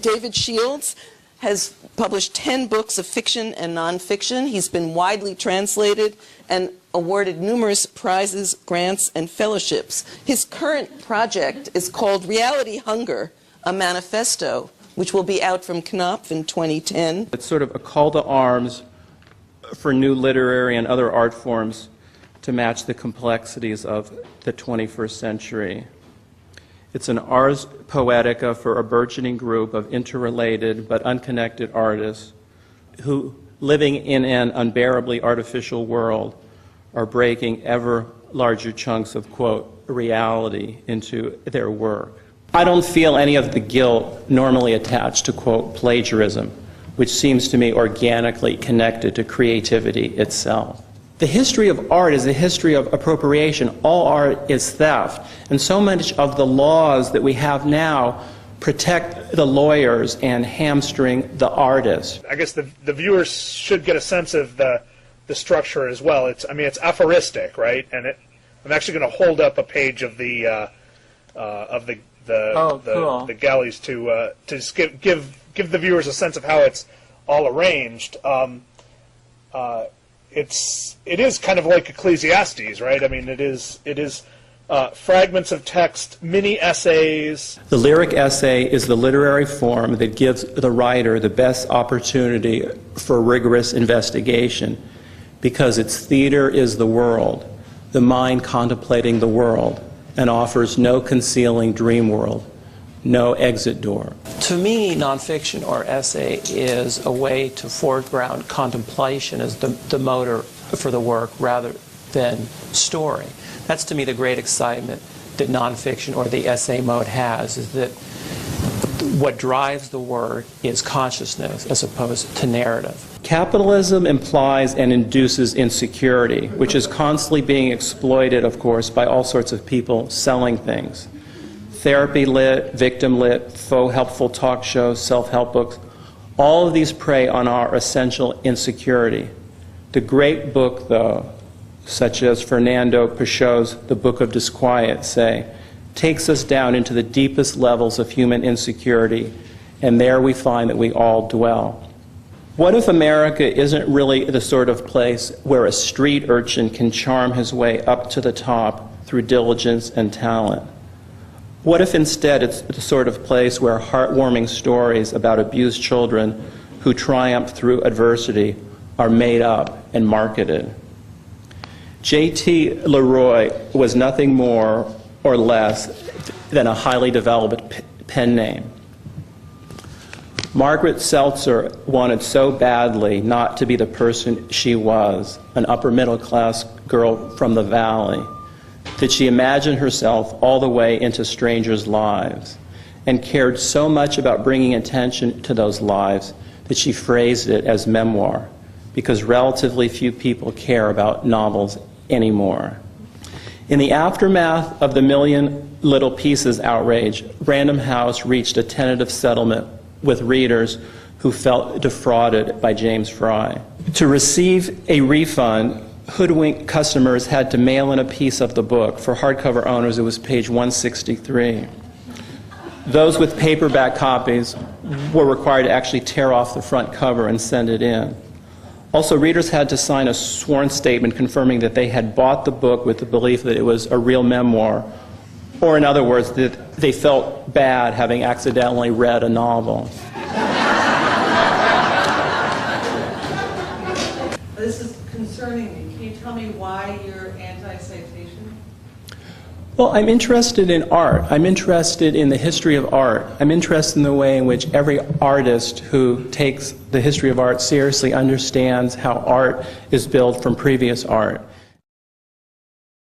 David Shields has published 10 books of fiction and nonfiction. He's been widely translated and awarded numerous prizes, grants, and fellowships. His current project is called Reality Hunger, a Manifesto, which will be out from Knopf in 2010. It's sort of a call to arms for new literary and other art forms to match the complexities of the 21st century. It's an ars poetica for a burgeoning group of interrelated but unconnected artists who, living in an unbearably artificial world, are breaking ever larger chunks of, quote, reality into their work. I don't feel any of the guilt normally attached to, quote, plagiarism, which seems to me organically connected to creativity itself. The history of art is a history of appropriation. All art is theft. And so much of the laws that we have now protect the lawyers and hamstring the artists. I guess the viewers should get a sense of the structure as well. It's aphoristic, right? And I'm actually going to hold up a page of the galleys to just give the viewers a sense of how it's all arranged. It is kind of like Ecclesiastes, right? I mean, it is fragments of text, mini essays. The lyric essay is the literary form that gives the writer the best opportunity for rigorous investigation, because its theater is the world, the mind contemplating the world, and offers no concealing dream world, no exit door. To me, nonfiction or essay is a way to foreground contemplation as the motor for the work rather than story. That's to me the great excitement that nonfiction or the essay mode has, is that what drives the work is consciousness as opposed to narrative. Capitalism implies and induces insecurity, which is constantly being exploited, of course, by all sorts of people selling things. Therapy lit, victim lit, faux helpful talk shows, self-help books, all of these prey on our essential insecurity. The great book, though, such as Fernando Pessoa's The Book of Disquiet, say, takes us down into the deepest levels of human insecurity, and there we find that we all dwell. What if America isn't really the sort of place where a street urchin can charm his way up to the top through diligence and talent? What if instead it's the sort of place where heartwarming stories about abused children who triumph through adversity are made up and marketed? J.T. Leroy was nothing more or less than a highly developed pen name. Margaret Seltzer wanted so badly not to be the person she was, an upper middle class girl from the valley, that she imagined herself all the way into strangers' lives and cared so much about bringing attention to those lives that she phrased it as memoir, because relatively few people care about novels anymore. In the aftermath of the Million Little Pieces outrage, Random House reached a tentative settlement with readers who felt defrauded by James Fry. To receive a refund, hoodwinked customers had to mail in a piece of the book. For hardcover owners, it was page 163. Those with paperback copies were required to actually tear off the front cover and send it in. Also, readers had to sign a sworn statement confirming that they had bought the book with the belief that it was a real memoir, or in other words, that they felt bad having accidentally read a novel. This is concerning me. Can you tell me why you're anti-citation? Well, I'm interested in art. I'm interested in the history of art. I'm interested in the way in which every artist who takes the history of art seriously understands how art is built from previous art.